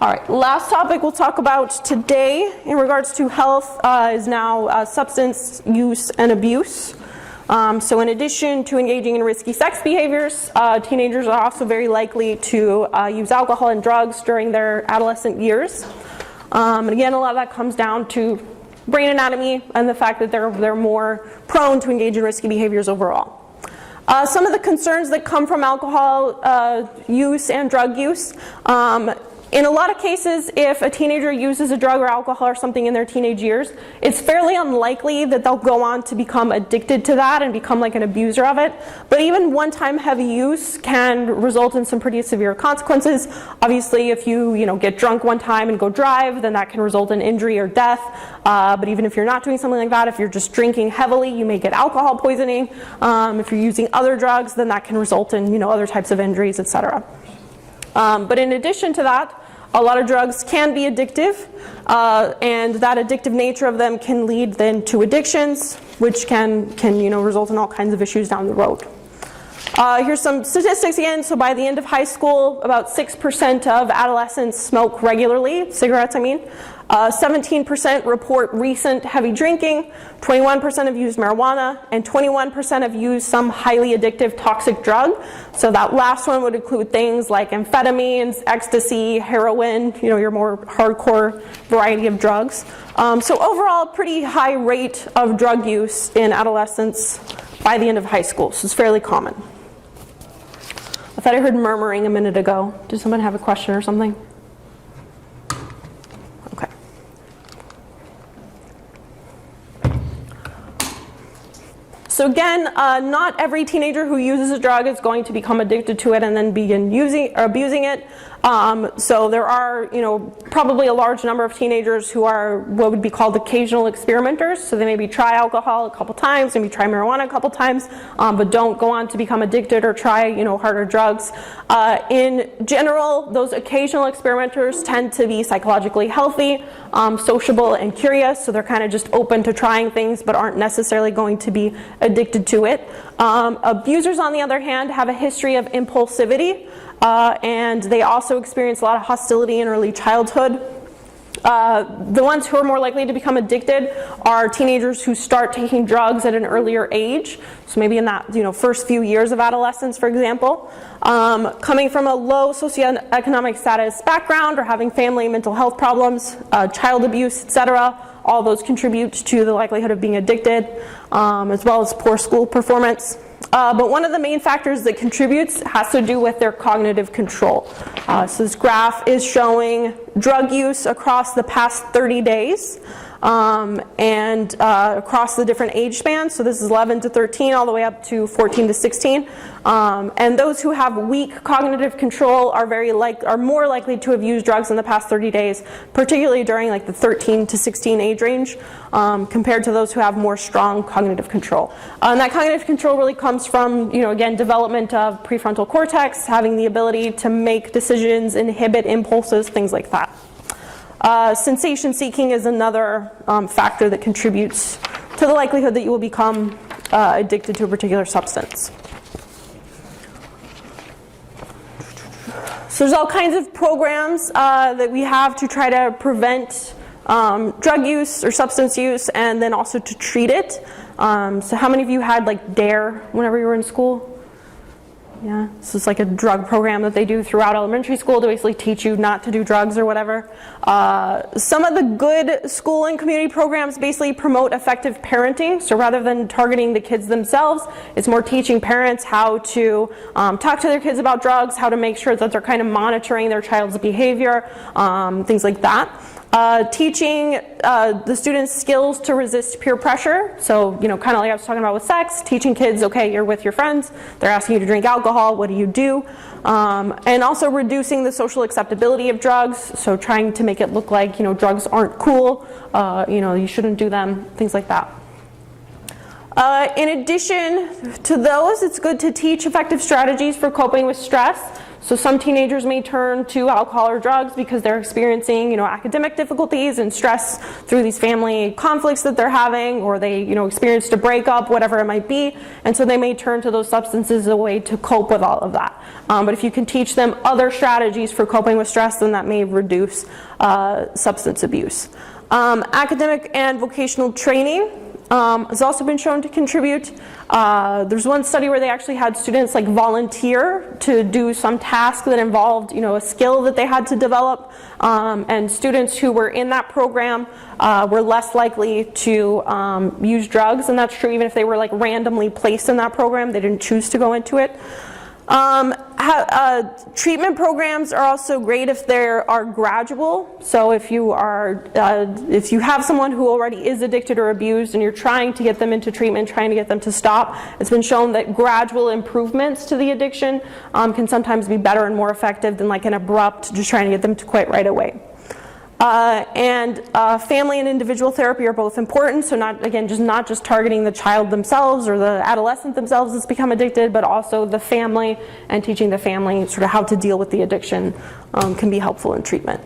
All right, last topic we'll talk about today in regards to health is now substance use and abuse. So in addition to engaging in risky sex behaviors, teenagers are also very likely to use alcohol and drugs during their adolescent years. And again, a lot of that comes down to brain anatomy and the fact that they're more prone to engage in risky behaviors overall. Some of the concerns that come from alcohol use and drug use. In a lot of cases, if a teenager uses a drug or alcohol or something in their teenage years, it's fairly unlikely that they'll go on to become addicted to that and become like an abuser of it. But even one-time heavy use can result in some pretty severe consequences. Obviously, if you get drunk one time and go drive, then that can result in injury or death. But even if you're not doing something like that, if you're just drinking heavily, you may get alcohol poisoning. If you're using other drugs, then that can result in other types of injuries, etc. But in addition to that, a lot of drugs can be addictive, and that addictive nature of them can lead then to addictions, which can result in all kinds of issues down the road. Here's some statistics again. So by the end of high school, about 6% of adolescents smoke regularly, cigarettes I mean. 17% report recent heavy drinking, 21% have used marijuana, and 21% have used some highly addictive toxic drug. So that last one would include things like amphetamines, ecstasy, heroin, your more hardcore variety of drugs. So overall, pretty high rate of drug use in adolescents by the end of high school. So it's fairly common. I thought I heard murmuring a minute ago. Did someone have a question or something? Okay. So again, not every teenager who uses a drug is going to become addicted to it and then begin using or abusing it. So there are, probably a large number of teenagers who are what would be called occasional experimenters. So they maybe try alcohol a couple times, maybe try marijuana a couple times, but don't go on to become addicted or try, harder drugs. In general, those occasional experimenters tend to be psychologically healthy, sociable, and curious. So they're kind of just open to trying things, but aren't necessarily going to be addicted to it. Abusers, on the other hand, have a history of impulsivity. And they also experience a lot of hostility in early childhood. The ones who are more likely to become addicted are teenagers who start taking drugs at an earlier age. So maybe in that first few years of adolescence, for example. Coming from a low socioeconomic status background or having family mental health problems, child abuse, etc. All those contribute to the likelihood of being addicted, as well as poor school performance. But one of the main factors that contributes has to do with their cognitive control. So this graph is showing drug use across the past 30 days and across the different age spans. So this is 11 to 13 all the way up to 14 to 16. And those who have weak cognitive control are more likely to have used drugs in the past 30 days, particularly during the 13 to 16 age range, compared to those who have more strong cognitive control. And that cognitive control really comes from, again, development of prefrontal cortex, having the ability to make decisions, inhibit impulses, things like that. Sensation seeking is another factor that contributes to the likelihood that you will become addicted to a particular substance. So there's all kinds of programs that we have to try to prevent drug use or substance use, and then also to treat it. So how many of you had DARE whenever you were in school? Yeah, so it's like a drug program that they do throughout elementary school to basically teach you not to do drugs or whatever. Some of the good school and community programs basically promote effective parenting. So rather than targeting the kids themselves, it's more teaching parents how to talk to their kids about drugs, how to make sure that they're kind of monitoring their child's behavior, things like that. Teaching the students skills to resist peer pressure. So, kind of like I was talking about with sex, teaching kids, okay, you're with your friends, they're asking you to drink alcohol, what do you do? And also reducing the social acceptability of drugs. So trying to make it look like, drugs aren't cool, you shouldn't do them, things like that. In addition to those, it's good to teach effective strategies for coping with stress. So some teenagers may turn to alcohol or drugs because they're experiencing, academic difficulties and stress through these family conflicts that they're having, or they, experienced a breakup, whatever it might be, and so they may turn to those substances as a way to cope with all of that. But if you can teach them other strategies for coping with stress, then that may reduce substance abuse. Academic and vocational training has also been shown to contribute. There's one study where they actually had students volunteer to do some task that involved, a skill that they had to develop, and students who were in that program were less likely to use drugs, and that's true even if they were randomly placed in that program. They didn't choose to go into it. Treatment programs are also great if they are gradual. So if you have someone who already is addicted or abused and you're trying to get them into treatment, trying to get them to stop, it's been shown that gradual improvements to the addiction can sometimes be better and more effective than an abrupt just trying to get them to quit right away. Family and individual therapy are both important, so not just targeting the child themselves or the adolescent themselves that's become addicted, but also the family, and teaching the family sort of how to deal with the addiction can be helpful in treatment.